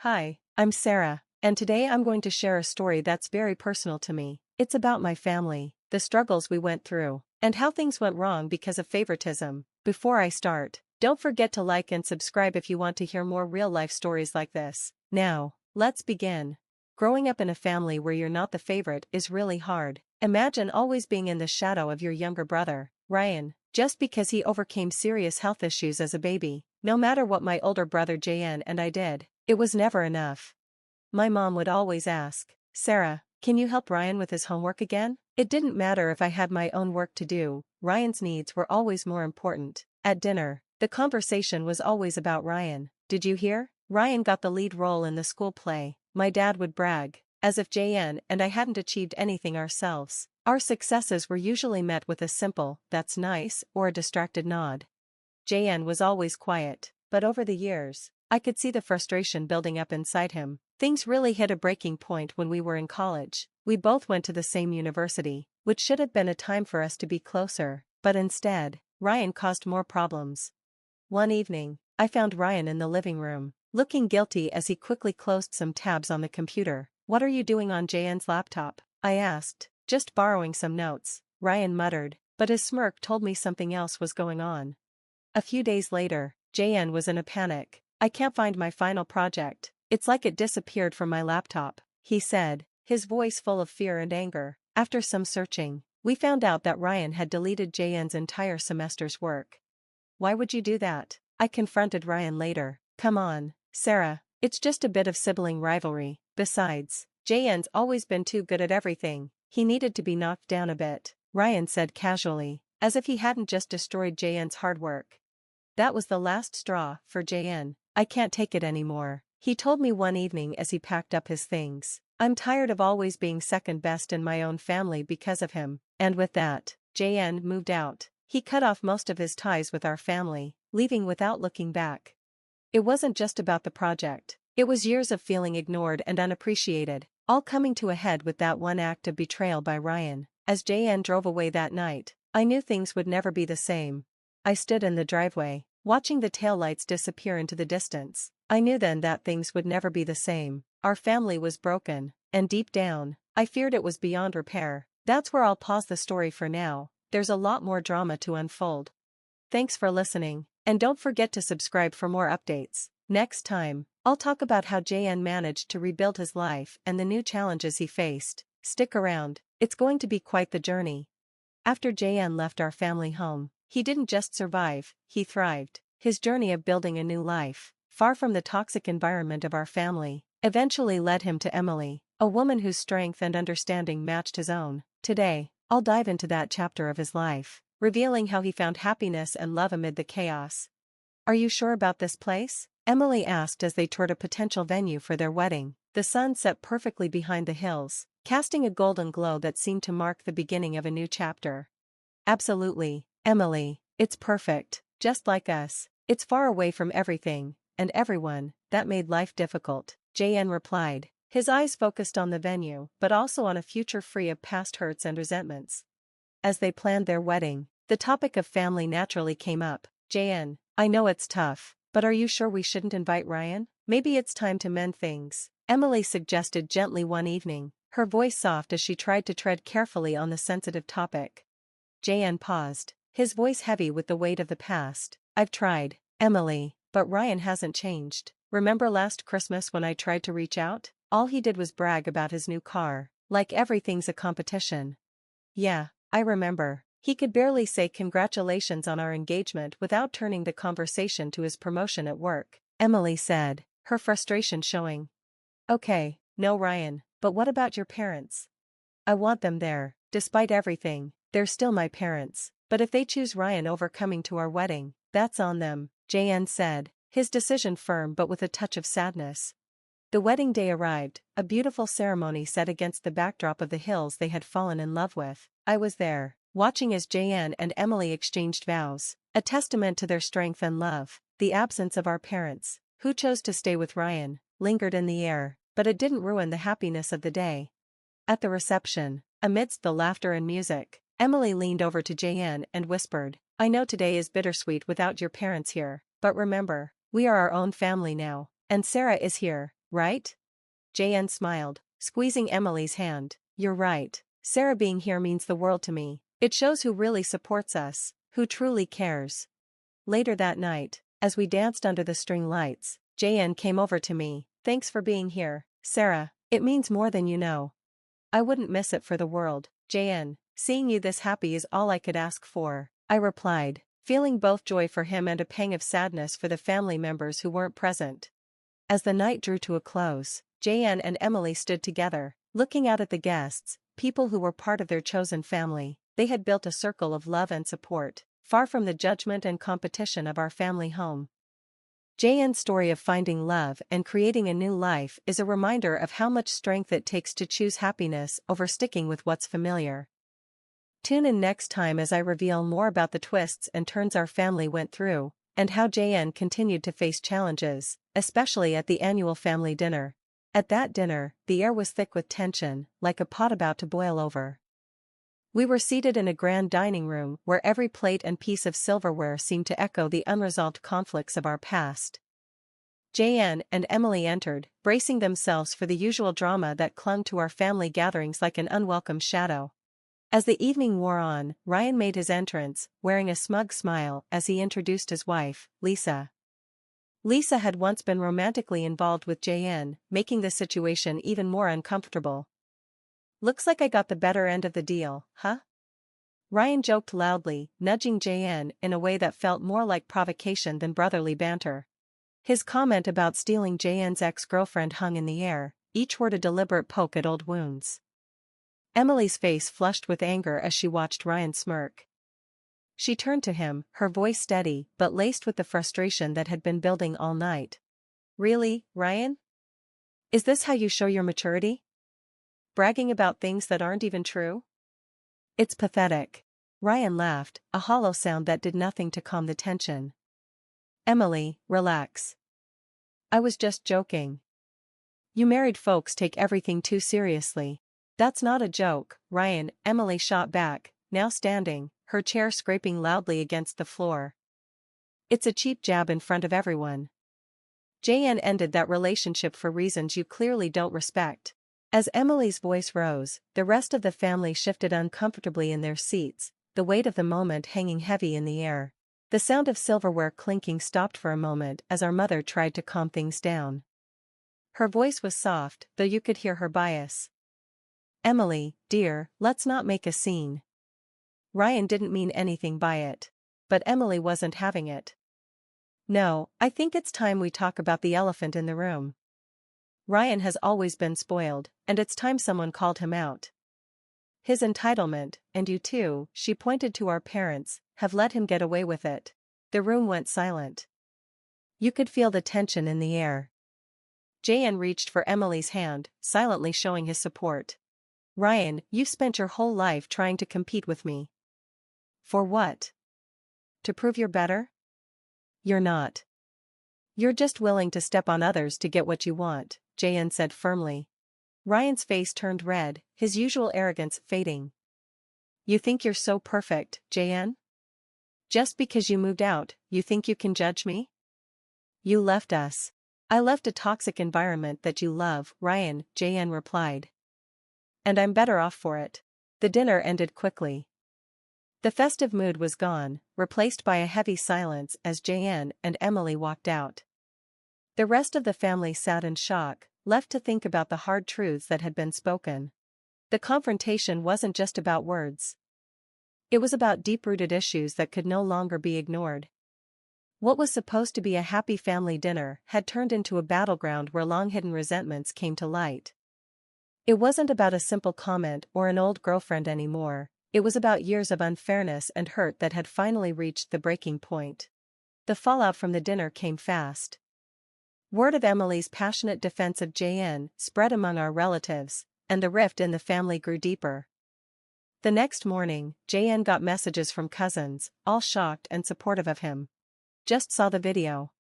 Hi, I'm Sarah, and today I'm going to share a story that's very personal to me. It's about my family, the struggles we went through, and how things went wrong because of favoritism. Before I start, don't forget to like and subscribe if you want to hear more real-life stories like this. Now, let's begin. Growing up in a family where you're not the favorite is really hard. Imagine always being in the shadow of your younger brother, Ryan, just because he overcame serious health issues as a baby. No matter what my older brother Jon and I did, it was never enough. My mom would always ask, "Sarah, can you help Ryan with his homework again?" It didn't matter if I had my own work to do, Ryan's needs were always more important. At dinner, the conversation was always about Ryan. "Did you hear? Ryan got the lead role in the school play," my dad would brag, as if Jon and I hadn't achieved anything ourselves. Our successes were usually met with a simple, "That's nice," or a distracted nod. Jon was always quiet, but over the years, I could see the frustration building up inside him. Things really hit a breaking point when we were in college. We both went to the same university, which should have been a time for us to be closer, but instead, Ryan caused more problems. One evening, I found Ryan in the living room, looking guilty as he quickly closed some tabs on the computer. "What are you doing on Jon's laptop?" I asked. "Just borrowing some notes," Ryan muttered, but his smirk told me something else was going on. A few days later, Jon was in a panic. "I can't find my final project. It's like it disappeared from my laptop," he said, his voice full of fear and anger. After some searching, we found out that Ryan had deleted Jon's entire semester's work. "Why would you do that?" I confronted Ryan later. "Come on, Sarah, it's just a bit of sibling rivalry. Besides, Jon's always been too good at everything. He needed to be knocked down a bit," Ryan said casually, as if he hadn't just destroyed Jon's hard work. That was the last straw for Jon. "I can't take it anymore," he told me one evening as he packed up his things. "I'm tired of always being second best in my own family because of him." And with that, Jon moved out. He cut off most of his ties with our family, leaving without looking back. It wasn't just about the project. It was years of feeling ignored and unappreciated, all coming to a head with that one act of betrayal by Ryan. As Jon drove away that night, I knew things would never be the same. I stood in the driveway, watching the taillights disappear into the distance. I knew then that things would never be the same. Our family was broken, and deep down, I feared it was beyond repair. That's where I'll pause the story for now. There's a lot more drama to unfold. Thanks for listening, and don't forget to subscribe for more updates. Next time, I'll talk about how Jon managed to rebuild his life and the new challenges he faced. Stick around, it's going to be quite the journey. After Jon left our family home, he didn't just survive, he thrived. His journey of building a new life, far from the toxic environment of our family, eventually led him to Emily, a woman whose strength and understanding matched his own. Today, I'll dive into that chapter of his life, revealing how he found happiness and love amid the chaos. "Are you sure about this place?" Emily asked as they toured a potential venue for their wedding. The sun set perfectly behind the hills, casting a golden glow that seemed to mark the beginning of a new chapter. "Absolutely, Emily, it's perfect, just like us. It's far away from everything, and everyone, that made life difficult," Jon replied, his eyes focused on the venue but also on a future free of past hurts and resentments. As they planned their wedding, the topic of family naturally came up. "Jon, I know it's tough, but are you sure we shouldn't invite Ryan? Maybe it's time to mend things," Emily suggested gently one evening, her voice soft as she tried to tread carefully on the sensitive topic. Jon paused, his voice heavy with the weight of the past. "I've tried, Emily, but Ryan hasn't changed. Remember last Christmas when I tried to reach out? All he did was brag about his new car, like everything's a competition." "Yeah, I remember. He could barely say congratulations on our engagement without turning the conversation to his promotion at work," Emily said, her frustration showing. "Okay, no Ryan, but what about your parents? I want them there. Despite everything, they're still my parents. But if they choose Ryan over coming to our wedding, that's on them," Jon said, his decision firm but with a touch of sadness. The wedding day arrived, a beautiful ceremony set against the backdrop of the hills they had fallen in love with. I was there, watching as Jon and Emily exchanged vows, a testament to their strength and love. The absence of our parents, who chose to stay with Ryan, lingered in the air, but it didn't ruin the happiness of the day. At the reception, amidst the laughter and music, Emily leaned over to Jon and whispered, "I know today is bittersweet without your parents here, but remember, we are our own family now, and Sarah is here, right? JN smiled, squeezing Emily's hand. You're right. Sarah being here means the world to me. It shows who really supports us, who truly cares. Later that night, as we danced under the string lights, JN came over to me. Thanks for being here, Sarah. It means more than you know. I wouldn't miss it for the world, JN. Seeing you this happy is all I could ask for, I replied, feeling both joy for him and a pang of sadness for the family members who weren't present. As the night drew to a close, JN and Emily stood together, looking out at the guests, people who were part of their chosen family. They had built a circle of love and support, far from the judgment and competition of our family home. JN's story of finding love and creating a new life is a reminder of how much strength it takes to choose happiness over sticking with what's familiar. Tune in next time as I reveal more about the twists and turns our family went through, and how JN continued to face challenges, especially at the annual family dinner. At that dinner, the air was thick with tension, like a pot about to boil over. We were seated in a grand dining room where every plate and piece of silverware seemed to echo the unresolved conflicts of our past. JN and Emily entered, bracing themselves for the usual drama that clung to our family gatherings like an unwelcome shadow. As the evening wore on, Ryan made his entrance, wearing a smug smile as he introduced his wife, Lisa. Lisa had once been romantically involved with JN, making the situation even more uncomfortable. Looks like I got the better end of the deal, huh? Ryan joked loudly, nudging JN in a way that felt more like provocation than brotherly banter. His comment about stealing JN's ex-girlfriend hung in the air, each word a deliberate poke at old wounds. Emily's face flushed with anger as she watched Ryan smirk. She turned to him, her voice steady but laced with the frustration that had been building all night. Really, Ryan? Is this how you show your maturity? Bragging about things that aren't even true? It's pathetic. Ryan laughed, a hollow sound that did nothing to calm the tension. Emily, relax. I was just joking. You married folks take everything too seriously. That's not a joke, Ryan, Emily shot back, now standing, her chair scraping loudly against the floor. It's a cheap jab in front of everyone. JN ended that relationship for reasons you clearly don't respect. As Emily's voice rose, the rest of the family shifted uncomfortably in their seats, the weight of the moment hanging heavy in the air. The sound of silverware clinking stopped for a moment as our mother tried to calm things down. Her voice was soft, though you could hear her bias. Emily, dear, let's not make a scene. Ryan didn't mean anything by it. But Emily wasn't having it. No, I think it's time we talk about the elephant in the room. Ryan has always been spoiled, and it's time someone called him out. His entitlement, and you too, she pointed to our parents, have let him get away with it. The room went silent. You could feel the tension in the air. JN reached for Emily's hand, silently showing his support. Ryan, you've spent your whole life trying to compete with me. For what? To prove you're better? You're not. You're just willing to step on others to get what you want, JN said firmly. Ryan's face turned red, his usual arrogance fading. You think you're so perfect, JN? Just because you moved out, you think you can judge me? You left us. I left a toxic environment that you love, Ryan, JN replied. And I'm better off for it. The dinner ended quickly. The festive mood was gone, replaced by a heavy silence as JN and Emily walked out. The rest of the family sat in shock, left to think about the hard truths that had been spoken. The confrontation wasn't just about words. It was about deep-rooted issues that could no longer be ignored. What was supposed to be a happy family dinner had turned into a battleground where long-hidden resentments came to light. It wasn't about a simple comment or an old girlfriend anymore, it was about years of unfairness and hurt that had finally reached the breaking point. The fallout from the dinner came fast. Word of Emily's passionate defense of JN spread among our relatives, and the rift in the family grew deeper. The next morning, JN got messages from cousins, all shocked and supportive of him. Just saw the video.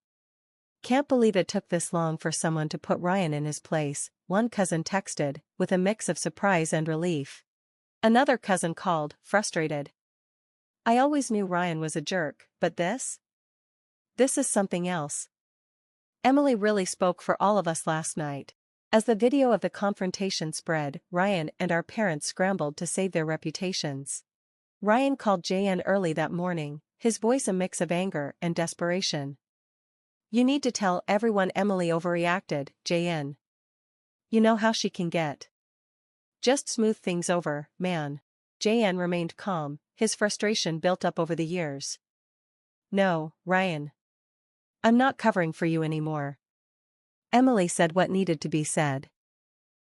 Can't believe it took this long for someone to put Ryan in his place, one cousin texted, with a mix of surprise and relief. Another cousin called, frustrated. I always knew Ryan was a jerk, but this? This is something else. Emily really spoke for all of us last night. As the video of the confrontation spread, Ryan and our parents scrambled to save their reputations. Ryan called Jan early that morning, his voice a mix of anger and desperation. "You need to tell everyone Emily overreacted, Jan. You know how she can get. Just smooth things over, man." Jan remained calm, his frustration built up over the years. "No, Ryan. I'm not covering for you anymore." Emily said what needed to be said.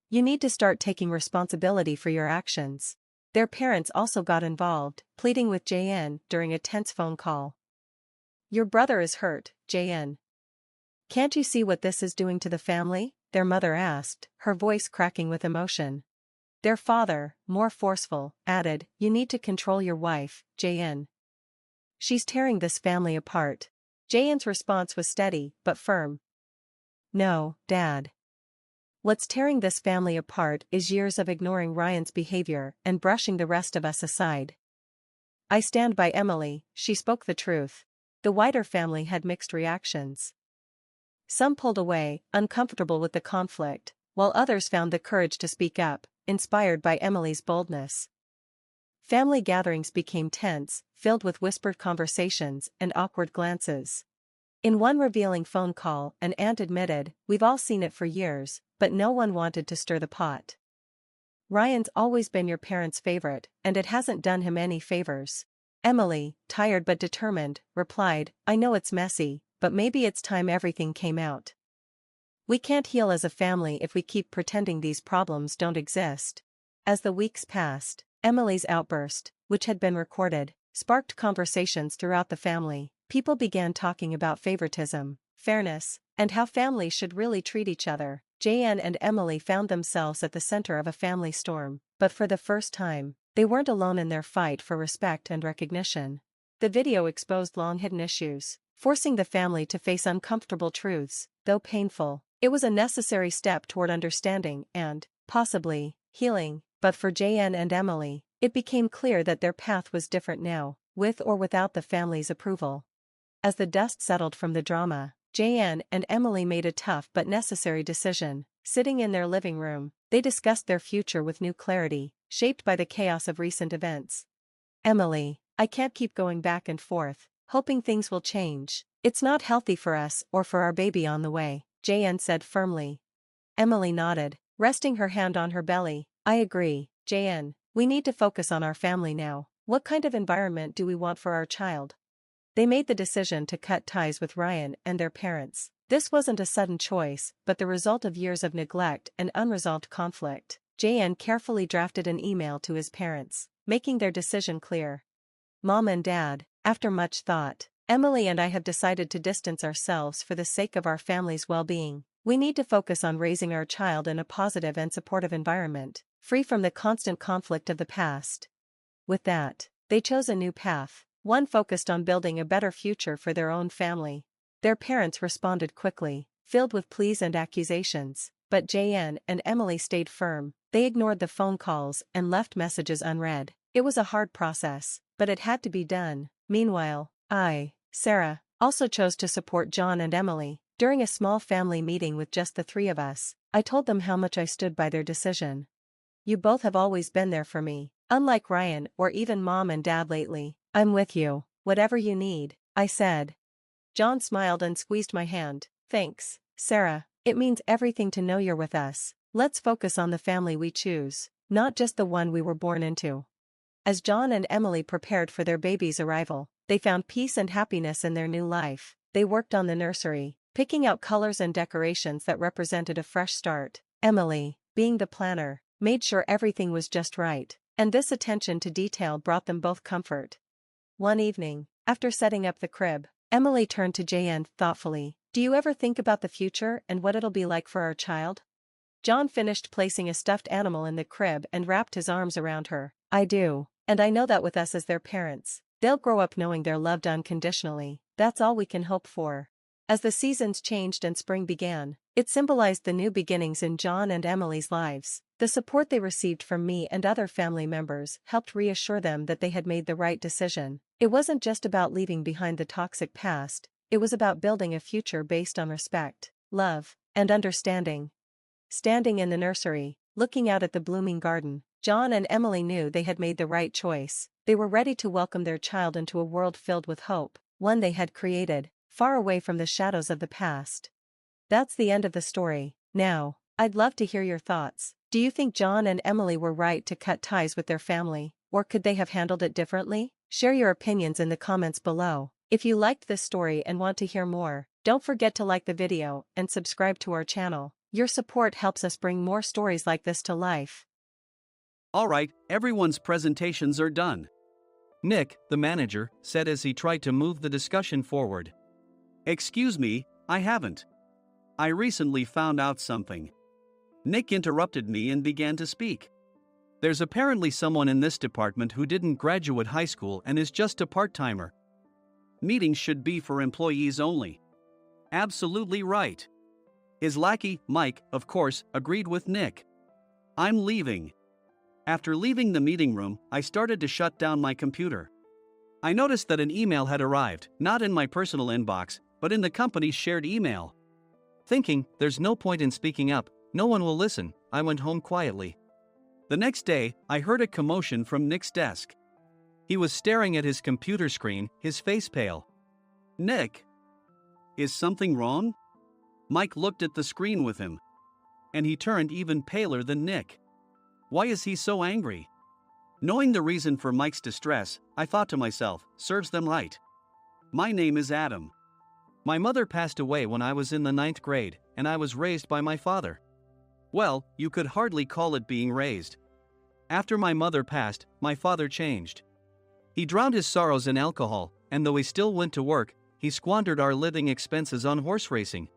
"You need to start taking responsibility for your actions." Their parents also got involved, pleading with Jan during a tense phone call. "Your brother is hurt, Jan. Can't you see what this is doing to the family?" their mother asked, her voice cracking with emotion. Their father, more forceful, added, "You need to control your wife, Jan. She's tearing this family apart." Jan's response was steady, but firm. "No, Dad. What's tearing this family apart is years of ignoring Ryan's behavior and brushing the rest of us aside. I stand by Emily," she spoke the truth. The wider family had mixed reactions. Some pulled away, uncomfortable with the conflict, while others found the courage to speak up, inspired by Emily's boldness. Family gatherings became tense, filled with whispered conversations and awkward glances. In one revealing phone call, an aunt admitted, "We've all seen it for years, but no one wanted to stir the pot. Ryan's always been your parents' favorite, and it hasn't done him any favors." Emily, tired but determined, replied, "I know it's messy, but maybe it's time everything came out. We can't heal as a family if we keep pretending these problems don't exist." As the weeks passed, Emily's outburst, which had been recorded, sparked conversations throughout the family. People began talking about favoritism, fairness, and how families should really treat each other. Jan and Emily found themselves at the center of a family storm, but for the first time, they weren't alone in their fight for respect and recognition. The video exposed long-hidden issues, forcing the family to face uncomfortable truths. Though painful, it was a necessary step toward understanding and, possibly, healing. But for Jan and Emily, it became clear that their path was different now, with or without the family's approval. As the dust settled from the drama, Jan and Emily made a tough but necessary decision. Sitting in their living room, they discussed their future with new clarity, shaped by the chaos of recent events. "Emily, I can't keep going back and forth, hoping things will change. It's not healthy for us or for our baby on the way," Jan said firmly. Emily nodded, resting her hand on her belly. "I agree, Jan. We need to focus on our family now. What kind of environment do we want for our child?" They made the decision to cut ties with Ryan and their parents. This wasn't a sudden choice, but the result of years of neglect and unresolved conflict. Jan carefully drafted an email to his parents, making their decision clear. "Mom and Dad, after much thought, Emily and I have decided to distance ourselves for the sake of our family's well-being. We need to focus on raising our child in a positive and supportive environment, free from the constant conflict of the past." With that, they chose a new path, one focused on building a better future for their own family. Their parents responded quickly, filled with pleas and accusations, but Jan and Emily stayed firm. They ignored the phone calls and left messages unread. It was a hard process, but it had to be done. Meanwhile, Sarah, also chose to support Jon and Emily. During a small family meeting with just the three of us, I told them how much I stood by their decision. "You both have always been there for me. Unlike Ryan or even Mom and Dad lately, I'm with you, whatever you need," I said. Jon smiled and squeezed my hand. "Thanks, Sarah. It means everything to know you're with us. Let's focus on the family we choose, not just the one we were born into." As Jon and Emily prepared for their baby's arrival, they found peace and happiness in their new life. They worked on the nursery, picking out colors and decorations that represented a fresh start. Emily, being the planner, made sure everything was just right, and this attention to detail brought them both comfort. One evening, after setting up the crib, Emily turned to Jan thoughtfully. "Do you ever think about the future and what it'll be like for our child?" Jon finished placing a stuffed animal in the crib and wrapped his arms around her. "I do, and I know that with us as their parents, they'll grow up knowing they're loved unconditionally. That's all we can hope for." As the seasons changed and spring began, it symbolized the new beginnings in Jon and Emily's lives. The support they received from me and other family members helped reassure them that they had made the right decision. It wasn't just about leaving behind the toxic past, It was about building a future based on respect, love, and understanding. Standing in the nursery, looking out at the blooming garden, Jon and Emily knew they had made the right choice. They were ready to welcome their child into a world filled with hope, one they had created, far away from the shadows of the past. That's the end of the story. Now, I'd love to hear your thoughts. Do you think Jon and Emily were right to cut ties with their family, or could they have handled it differently? Share your opinions in the comments below. If you liked this story and want to hear more, don't forget to like the video and subscribe to our channel. Your support helps us bring more stories like this to life. Alright, everyone's presentations are done. Nick, the manager, said as he tried to move the discussion forward. Excuse me, I haven't. I recently found out something. Nick interrupted me and began to speak. There's apparently someone in this department who didn't graduate high school and is just a part-timer. Meetings should be for employees only. Absolutely right. His lackey, Mike, of course, agreed with Nick. I'm leaving. After leaving the meeting room, I started to shut down my computer. I noticed that an email had arrived, not in my personal inbox, but in the company's shared email. Thinking, there's no point in speaking up, no one will listen, I went home quietly. The next day, I heard a commotion from Nick's desk. He was staring at his computer screen, his face pale. Nick? Is something wrong? Mike looked at the screen with him. And he turned even paler than Nick. Why is he so angry? Knowing the reason for Mike's distress, I thought to myself, serves them right. My name is Adam. My mother passed away when I was in the 9th grade, and I was raised by my father. Well, you could hardly call it being raised. After my mother passed, my father changed. He drowned his sorrows in alcohol, and though he still went to work, he squandered our living expenses on horse racing.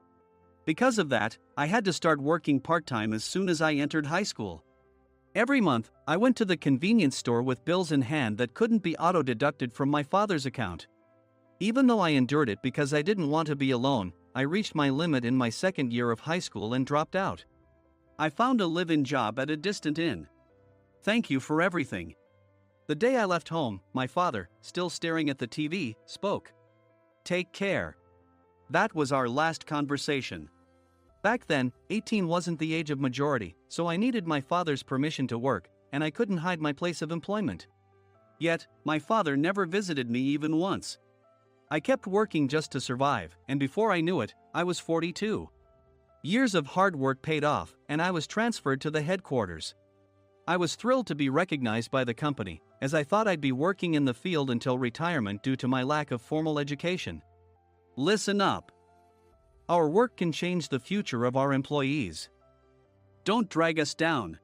Because of that, I had to start working part-time as soon as I entered high school. Every month, I went to the convenience store with bills in hand that couldn't be auto-deducted from my father's account. Even though I endured it because I didn't want to be alone, I reached my limit in my second year of high school and dropped out. I found a live-in job at a distant inn. Thank you for everything. The day I left home, my father, still staring at the TV, spoke. Take care. That was our last conversation. Back then, 18 wasn't the age of majority, so I needed my father's permission to work, and I couldn't hide my place of employment. Yet, my father never visited me even once. I kept working just to survive, and before I knew it, I was 42. Years of hard work paid off, and I was transferred to the headquarters. I was thrilled to be recognized by the company, as I thought I'd be working in the field until retirement due to my lack of formal education. Listen up. Our work can change the future of our employees. Don't drag us down.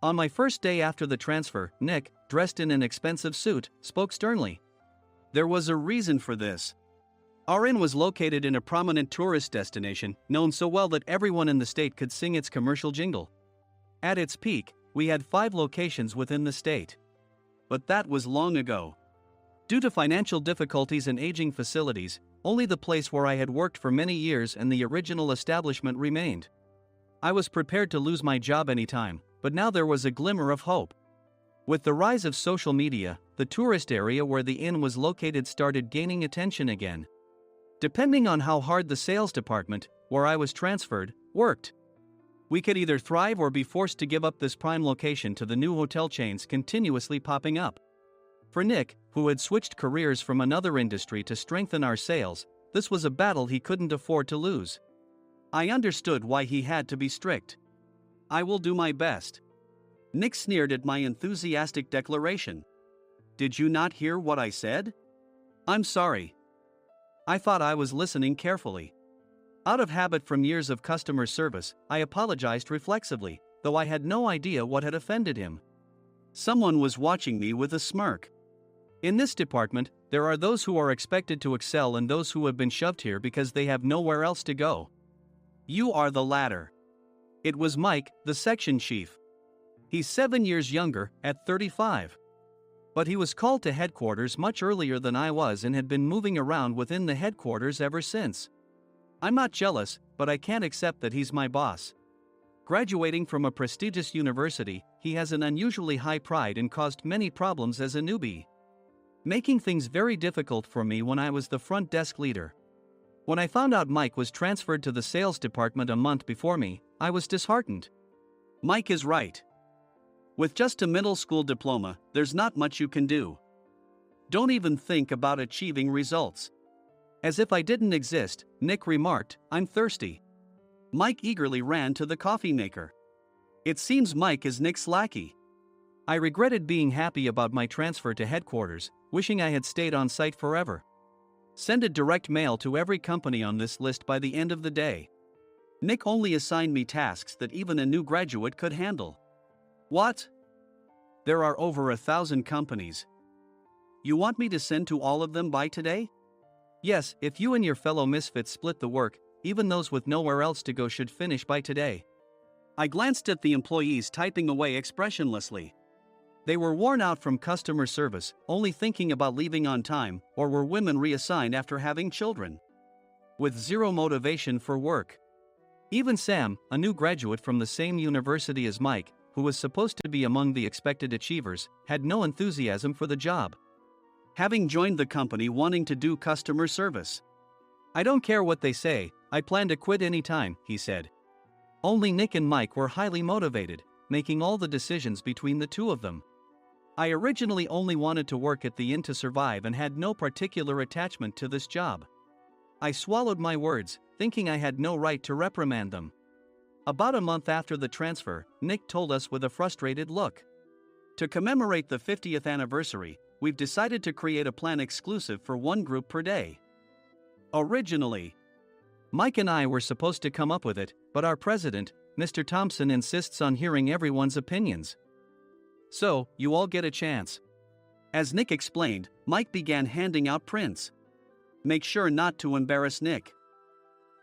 On my first day after the transfer, Nick, dressed in an expensive suit, spoke sternly. There was a reason for this. Our inn was located in a prominent tourist destination, known so well that everyone in the state could sing its commercial jingle. At its peak, we had 5 locations within the state. But that was long ago. Due to financial difficulties and aging facilities, only the place where I had worked for many years and the original establishment remained. I was prepared to lose my job anytime, but now there was a glimmer of hope. With the rise of social media, the tourist area where the inn was located started gaining attention again. Depending on how hard the sales department, where I was transferred, worked, we could either thrive or be forced to give up this prime location to the new hotel chains continuously popping up. For Nick, who had switched careers from another industry to strengthen our sales, this was a battle he couldn't afford to lose. I understood why he had to be strict. I will do my best. Nick sneered at my enthusiastic declaration. Did you not hear what I said? I'm sorry. I thought I was listening carefully. Out of habit from years of customer service, I apologized reflexively, though I had no idea what had offended him. Someone was watching me with a smirk. In this department, there are those who are expected to excel and those who have been shoved here because they have nowhere else to go. You are the latter. It was Mike, the section chief. He's 7 years younger, at 35. But he was called to headquarters much earlier than I was and had been moving around within the headquarters ever since. I'm not jealous, but I can't accept that he's my boss. Graduating from a prestigious university, he has an unusually high pride and caused many problems as a newbie, making things very difficult for me when I was the front desk leader. When I found out Mike was transferred to the sales department a month before me, I was disheartened. Mike is right. With just a middle school diploma, there's not much you can do. Don't even think about achieving results. As if I didn't exist, Nick remarked, I'm thirsty. Mike eagerly ran to the coffee maker. It seems Mike is Nick's lackey. I regretted being happy about my transfer to headquarters, wishing I had stayed on site forever. Send a direct mail to every company on this list by the end of the day. Nick only assigned me tasks that even a new graduate could handle. What? There are over 1,000 companies. You want me to send to all of them by today? Yes, if you and your fellow misfits split the work, even those with nowhere else to go should finish by today. I glanced at the employees typing away expressionlessly. They were worn out from customer service, only thinking about leaving on time, or were women reassigned after having children. With zero motivation for work. Even Sam, a new graduate from the same university as Mike, who was supposed to be among the expected achievers, had no enthusiasm for the job. Having joined the company wanting to do customer service. I don't care what they say, I plan to quit anytime, he said. Only Nick and Mike were highly motivated, making all the decisions between the two of them. I originally only wanted to work at the inn to survive and had no particular attachment to this job. I swallowed my words, thinking I had no right to reprimand them. About a month after the transfer, Nick told us with a frustrated look. To commemorate the 50th anniversary, we've decided to create a plan exclusive for one group per day. Originally, Mike and I were supposed to come up with it, but our president, Mr. Thompson, insists on hearing everyone's opinions. So, you all get a chance. As Nick explained, Mike began handing out prints. Make sure not to embarrass Nick.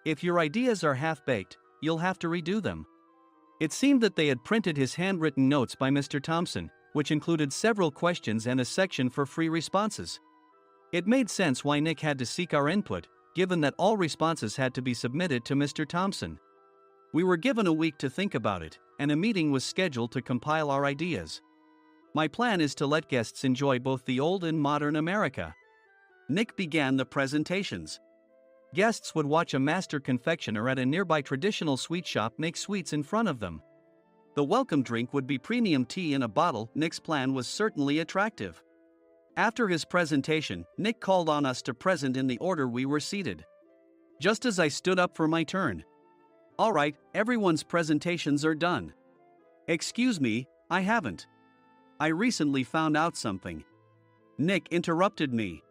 If your ideas are half-baked, you'll have to redo them. It seemed that they had printed his handwritten notes by Mr. Thompson, which included several questions and a section for free responses. It made sense why Nick had to seek our input, given that all responses had to be submitted to Mr. Thompson. We were given a week to think about it, and a meeting was scheduled to compile our ideas. My plan is to let guests enjoy both the old and modern America. Nick began the presentations. Guests would watch a master confectioner at a nearby traditional sweet shop make sweets in front of them. The welcome drink would be premium tea in a bottle. Nick's plan was certainly attractive. After his presentation, Nick called on us to present in the order we were seated. Just as I stood up for my turn. All right, everyone's presentations are done. Excuse me, I haven't. I recently found out something. Nick interrupted me.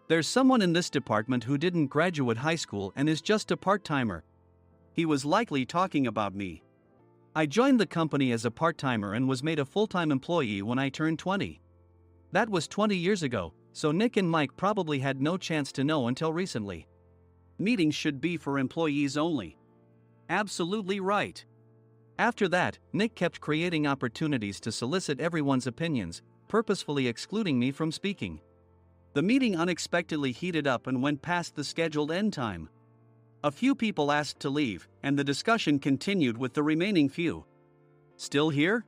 There's someone in this department who didn't graduate high school and is just a part-timer. He was likely talking about me. I joined the company as a part-timer and was made a full-time employee when I turned 20. That was 20 years ago, so Nick and Mike probably had no chance to know until recently. Meetings should be for employees only. Absolutely right. After that, Nick kept creating opportunities to solicit everyone's opinions, purposefully excluding me from speaking. The meeting unexpectedly heated up and went past the scheduled end time. A few people asked to leave, and the discussion continued with the remaining few. Still here?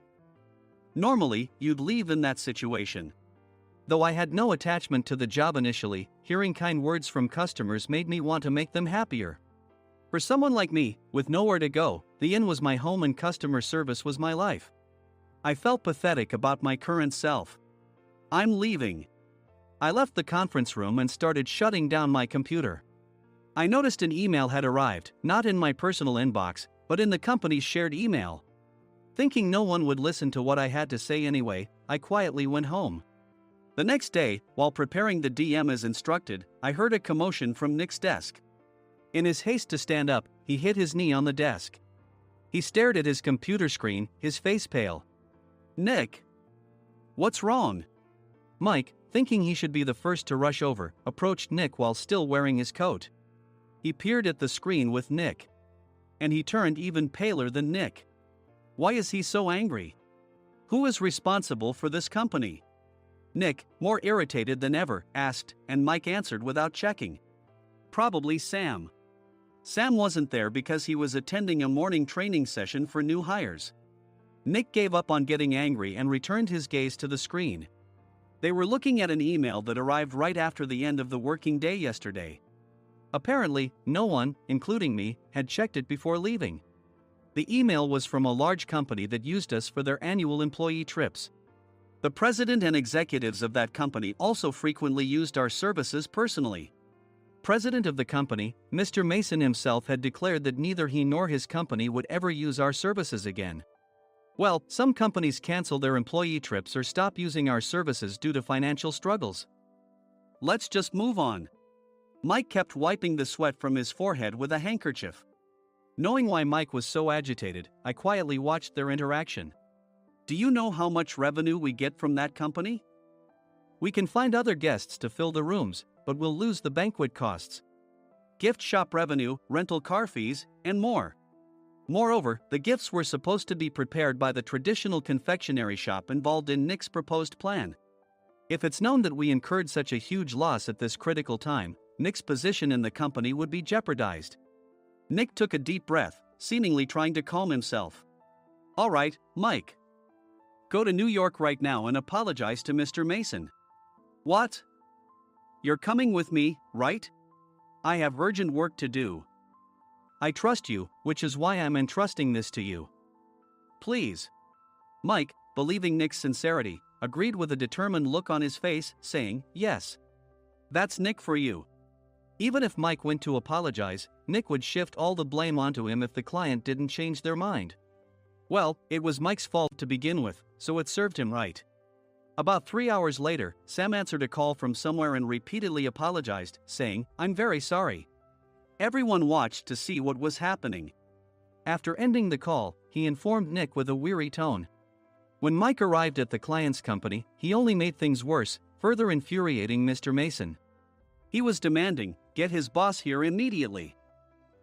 Normally, you'd leave in that situation. Though I had no attachment to the job initially, hearing kind words from customers made me want to make them happier. For someone like me, with nowhere to go, the inn was my home and customer service was my life. I felt pathetic about my current self. I'm leaving. I left the conference room and started shutting down my computer. I noticed an email had arrived, not in my personal inbox, but in the company's shared email. Thinking no one would listen to what I had to say anyway, I quietly went home. The next day, while preparing the DM as instructed, I heard a commotion from Nick's desk. In his haste to stand up, he hit his knee on the desk. He stared at his computer screen, his face pale. Nick! What's wrong? Mike, thinking he should be the first to rush over, approached Nick while still wearing his coat. He peered at the screen with Nick. And he turned even paler than Nick. Why is he so angry? Who is responsible for this company? Nick, more irritated than ever, asked, and Mike answered without checking. Probably Sam. Sam wasn't there because he was attending a morning training session for new hires. Nick gave up on getting angry and returned his gaze to the screen. They were looking at an email that arrived right after the end of the working day yesterday. Apparently, no one, including me, had checked it before leaving. The email was from a large company that used us for their annual employee trips. The president and executives of that company also frequently used our services personally. President of the company, Mr. Mason himself, had declared that neither he nor his company would ever use our services again. Well, some companies cancel their employee trips or stop using our services due to financial struggles. Let's just move on. Mike kept wiping the sweat from his forehead with a handkerchief. Knowing why Mike was so agitated, I quietly watched their interaction. Do you know how much revenue we get from that company? We can find other guests to fill the rooms, but we'll lose the banquet costs, gift shop revenue, rental car fees, and more. Moreover, the gifts were supposed to be prepared by the traditional confectionery shop involved in Nick's proposed plan. If it's known that we incurred such a huge loss at this critical time, Nick's position in the company would be jeopardized. Nick took a deep breath, seemingly trying to calm himself. All right, Mike. Go to New York right now and apologize to Mr. Mason. What? You're coming with me, right? I have urgent work to do. I trust you, which is why I'm entrusting this to you. Please. Mike, believing Nick's sincerity, agreed with a determined look on his face, saying, yes. That's Nick for you. Even if Mike went to apologize, Nick would shift all the blame onto him if the client didn't change their mind. Well, it was Mike's fault to begin with, so it served him right. About 3 hours later, Sam answered a call from somewhere and repeatedly apologized, saying, I'm very sorry. Everyone watched to see what was happening. After ending the call, he informed Nick with a weary tone. When Mike arrived at the client's company, he only made things worse, further infuriating Mr. Mason. He was demanding, get his boss here immediately.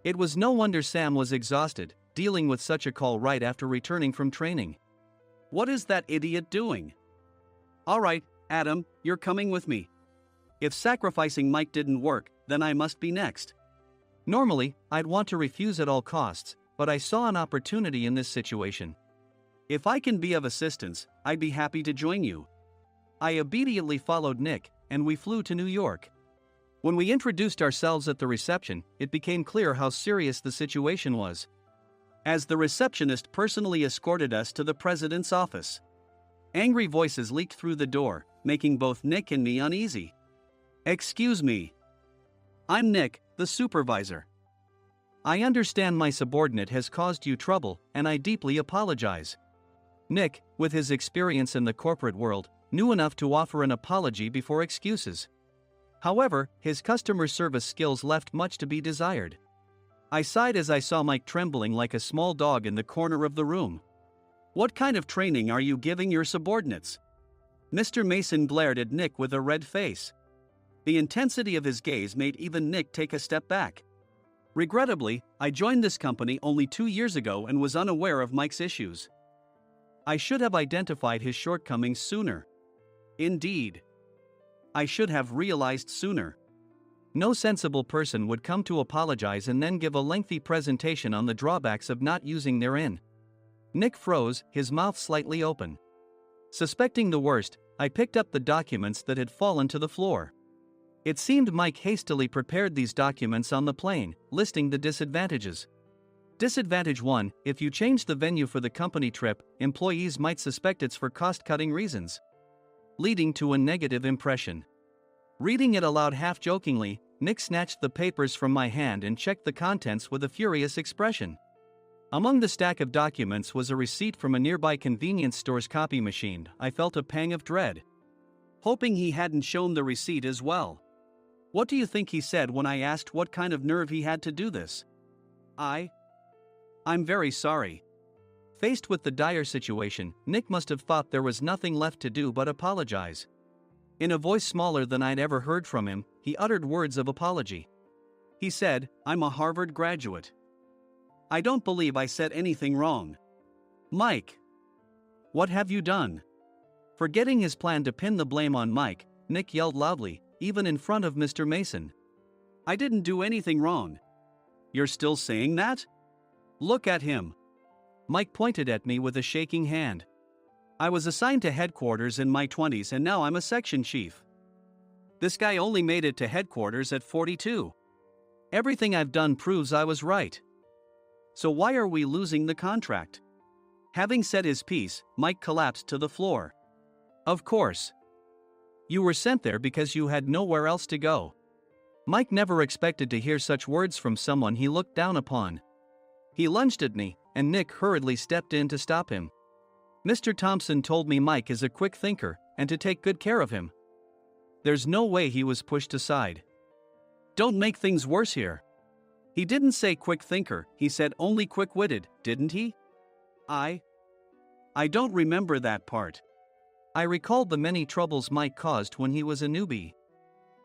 It was no wonder Sam was exhausted, dealing with such a call right after returning from training. What is that idiot doing? All right, Adam, you're coming with me. If sacrificing Mike didn't work, then I must be next. Normally, I'd want to refuse at all costs, but I saw an opportunity in this situation. If I can be of assistance, I'd be happy to join you. I obediently followed Nick, and we flew to New York. When we introduced ourselves at the reception, it became clear how serious the situation was, as the receptionist personally escorted us to the president's office. Angry voices leaked through the door, making both Nick and me uneasy. Excuse me. I'm Nick, the supervisor. I understand my subordinate has caused you trouble, and I deeply apologize. Nick, with his experience in the corporate world, knew enough to offer an apology before excuses. However, his customer service skills left much to be desired. I sighed as I saw Mike trembling like a small dog in the corner of the room. What kind of training are you giving your subordinates? Mr. Mason glared at Nick with a red face. The intensity of his gaze made even Nick take a step back. Regrettably, I joined this company only 2 years ago and was unaware of Mike's issues. I should have identified his shortcomings sooner. Indeed. I should have realized sooner. No sensible person would come to apologize and then give a lengthy presentation on the drawbacks of not using their in. Nick froze, his mouth slightly open. Suspecting the worst, I picked up the documents that had fallen to the floor. It seemed Mike hastily prepared these documents on the plane, listing the disadvantages. Disadvantage 1: if you change the venue for the company trip, employees might suspect it's for cost-cutting reasons, leading to a negative impression. Reading it aloud half-jokingly, Nick snatched the papers from my hand and checked the contents with a furious expression. Among the stack of documents was a receipt from a nearby convenience store's copy machine. I felt a pang of dread, hoping he hadn't shown the receipt as well. What do you think he said when I asked what kind of nerve he had to do this? I'm very sorry. Faced with the dire situation, Nick must have thought there was nothing left to do but apologize. In a voice smaller than I'd ever heard from him, he uttered words of apology. He said, I'm a Harvard graduate. I don't believe I said anything wrong. Mike, what have you done? Forgetting his plan to pin the blame on Mike, Nick yelled loudly, even in front of Mr. Mason. I didn't do anything wrong. You're still saying that? Look at him. Mike pointed at me with a shaking hand. I was assigned to headquarters in my 20s and now I'm a section chief. This guy only made it to headquarters at 42. Everything I've done proves I was right. So why are we losing the contract? Having said his piece, Mike collapsed to the floor. Of course. You were sent there because you had nowhere else to go. Mike never expected to hear such words from someone he looked down upon. He lunged at me, and Nick hurriedly stepped in to stop him. Mr. Thompson told me Mike is a quick thinker, and to take good care of him. There's no way he was pushed aside. Don't make things worse here. He didn't say quick thinker, he said only quick-witted, didn't he? I don't remember that part. I recalled the many troubles Mike caused when he was a newbie.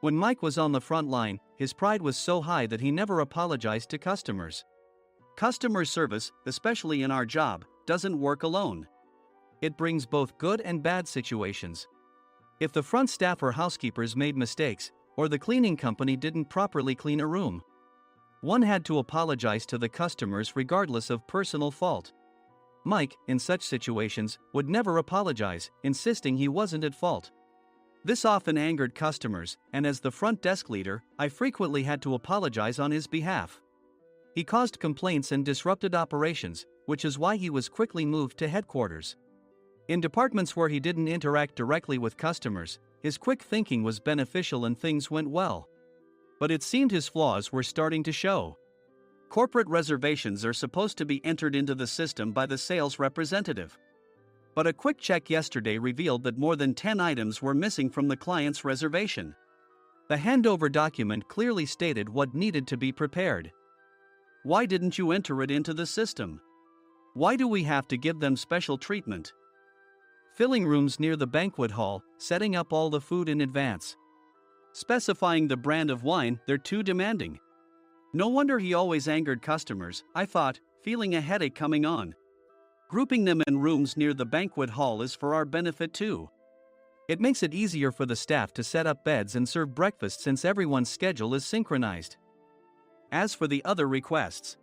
When Mike was on the front line, his pride was so high that he never apologized to customers. Customer service, especially in our job, doesn't work alone. It brings both good and bad situations. If the front staff or housekeepers made mistakes, or the cleaning company didn't properly clean a room, one had to apologize to the customers regardless of personal fault. Mike, in such situations, would never apologize, insisting he wasn't at fault. This often angered customers, and as the front desk leader, I frequently had to apologize on his behalf. He caused complaints and disrupted operations, which is why he was quickly moved to headquarters. In departments where he didn't interact directly with customers, his quick thinking was beneficial and things went well. But it seemed his flaws were starting to show. Corporate reservations are supposed to be entered into the system by the sales representative. But a quick check yesterday revealed that more than 10 items were missing from the client's reservation. The handover document clearly stated what needed to be prepared. Why didn't you enter it into the system? Why do we have to give them special treatment? Filling rooms near the banquet hall, setting up all the food in advance. Specifying the brand of wine, they're too demanding. No wonder he always angered customers, I thought, feeling a headache coming on. Grouping them in rooms near the banquet hall is for our benefit too. It makes it easier for the staff to set up beds and serve breakfast since everyone's schedule is synchronized. As for the other requests,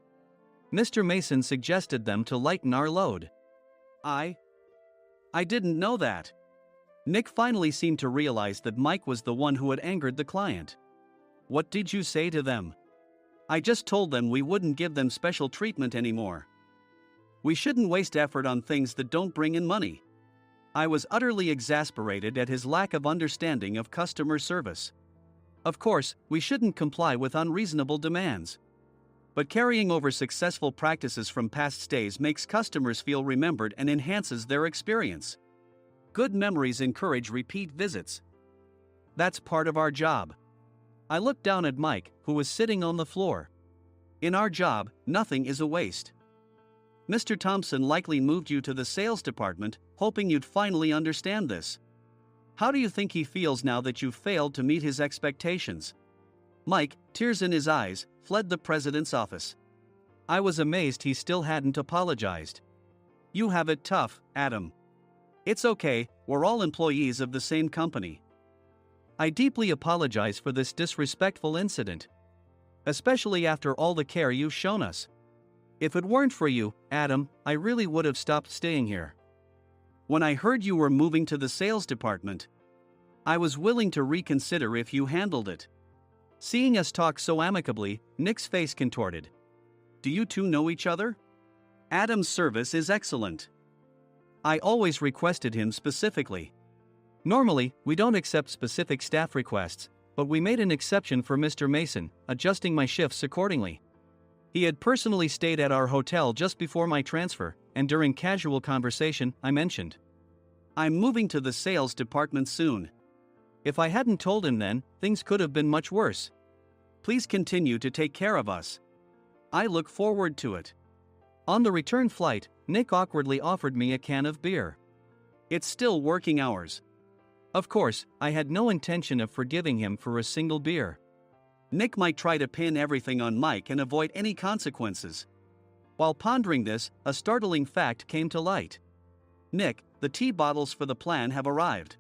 Mr. Mason suggested them to lighten our load. I didn't know that. Nick finally seemed to realize that Mike was the one who had angered the client. What did you say to them? I just told them we wouldn't give them special treatment anymore. We shouldn't waste effort on things that don't bring in money. I was utterly exasperated at his lack of understanding of customer service. Of course, we shouldn't comply with unreasonable demands. But carrying over successful practices from past stays makes customers feel remembered and enhances their experience. Good memories encourage repeat visits. That's part of our job. I looked down at Mike, who was sitting on the floor. In our job, nothing is a waste. Mr. Thompson likely moved you to the sales department, hoping you'd finally understand this. How do you think he feels now that you've failed to meet his expectations? Mike, tears in his eyes, fled the president's office. I was amazed he still hadn't apologized. You have it tough, Adam. It's okay, we're all employees of the same company. I deeply apologize for this disrespectful incident. Especially after all the care you've shown us. If it weren't for you, Adam, I really would have stopped staying here. When I heard you were moving to the sales department, I was willing to reconsider if you handled it. Seeing us talk so amicably, Nick's face contorted. Do you two know each other? Adam's service is excellent. I always requested him specifically. Normally, we don't accept specific staff requests, but we made an exception for Mr. Mason, adjusting my shifts accordingly. He had personally stayed at our hotel just before my transfer, and during casual conversation, I mentioned, I'm moving to the sales department soon. If I hadn't told him then, things could have been much worse. Please continue to take care of us. I look forward to it. On the return flight, Nick awkwardly offered me a can of beer. It's still working hours. Of course, I had no intention of forgiving him for a single beer. Nick might try to pin everything on Mike and avoid any consequences. While pondering this, a startling fact came to light. Nick, the tea bottles for the plan have arrived.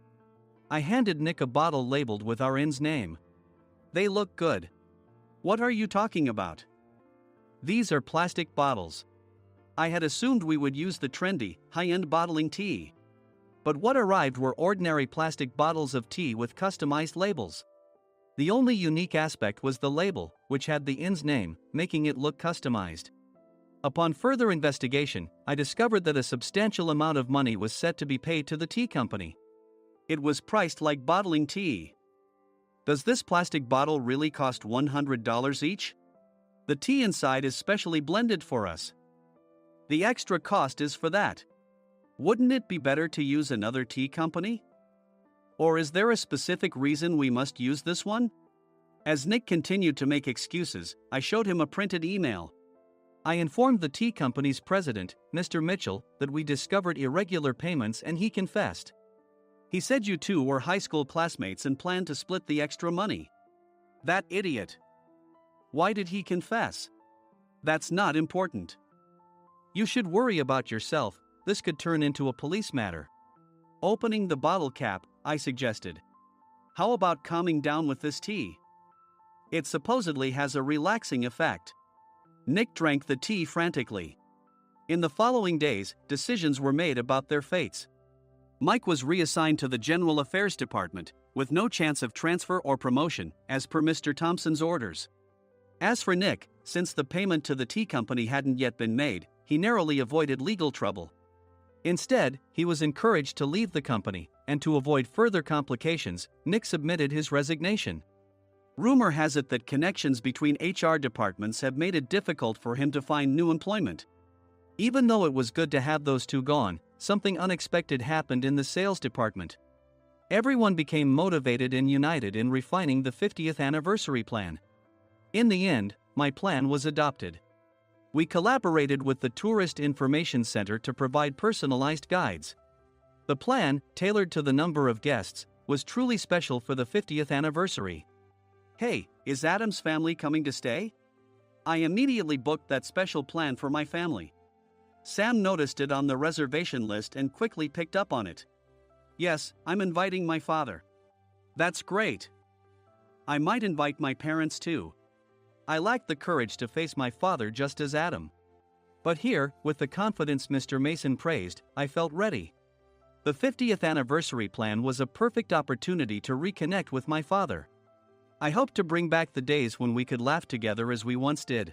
I handed Nick a bottle labeled with our inn's name. They look good. What are you talking about? These are plastic bottles. I had assumed we would use the trendy, high-end bottling tea. But what arrived were ordinary plastic bottles of tea with customized labels. The only unique aspect was the label, which had the inn's name, making it look customized. Upon further investigation, I discovered that a substantial amount of money was set to be paid to the tea company. It was priced like bottling tea. Does this plastic bottle really cost $100 each? The tea inside is specially blended for us. The extra cost is for that. Wouldn't it be better to use another tea company? Or is there a specific reason we must use this one? As Nick continued to make excuses, I showed him a printed email. I informed the tea company's president, Mr. Mitchell, that we discovered irregular payments and he confessed. He said you two were high school classmates and planned to split the extra money. That idiot. Why did he confess? That's not important. You should worry about yourself, this could turn into a police matter. Opening the bottle cap, I suggested. How about calming down with this tea? It supposedly has a relaxing effect. Nick drank the tea frantically. In the following days, decisions were made about their fates. Mike was reassigned to the General Affairs Department, with no chance of transfer or promotion, as per Mr. Thompson's orders. As for Nick, since the payment to the tea company hadn't yet been made, he narrowly avoided legal trouble. Instead, he was encouraged to leave the company, and to avoid further complications, Nick submitted his resignation. Rumor has it that connections between HR departments have made it difficult for him to find new employment. Even though it was good to have those two gone, something unexpected happened in the sales department. Everyone became motivated and united in refining the 50th anniversary plan. In the end, my plan was adopted. We collaborated with the Tourist Information Center to provide personalized guides. The plan, tailored to the number of guests, was truly special for the 50th anniversary. Hey, is Adam's family coming to stay? I immediately booked that special plan for my family. Sam noticed it on the reservation list and quickly picked up on it. Yes, I'm inviting my father. That's great. I might invite my parents too. I lacked the courage to face my father just as Adam. But here, with the confidence Mr. Mason praised, I felt ready. The 50th anniversary plan was a perfect opportunity to reconnect with my father. I hoped to bring back the days when we could laugh together as we once did.